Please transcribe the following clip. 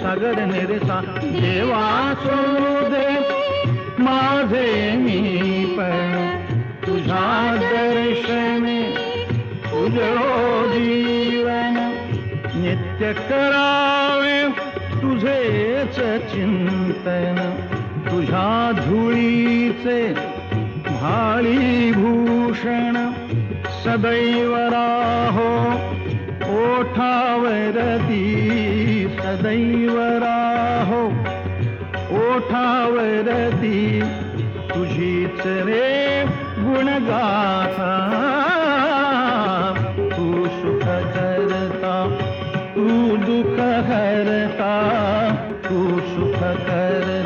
सागर निरसा देवा सोडू दे माझे मी पण तुझ्या दर्शने तुझो जीवन नित्य करावे तुझेच चिंतन तुझ्या धुळीचे भाळी भूषण सदैव राहो ओठावरती सदैव राहो ओठावरती तुझीच रे गुणगाथा तू सुख करता तू दुःख हरता तू सुख कर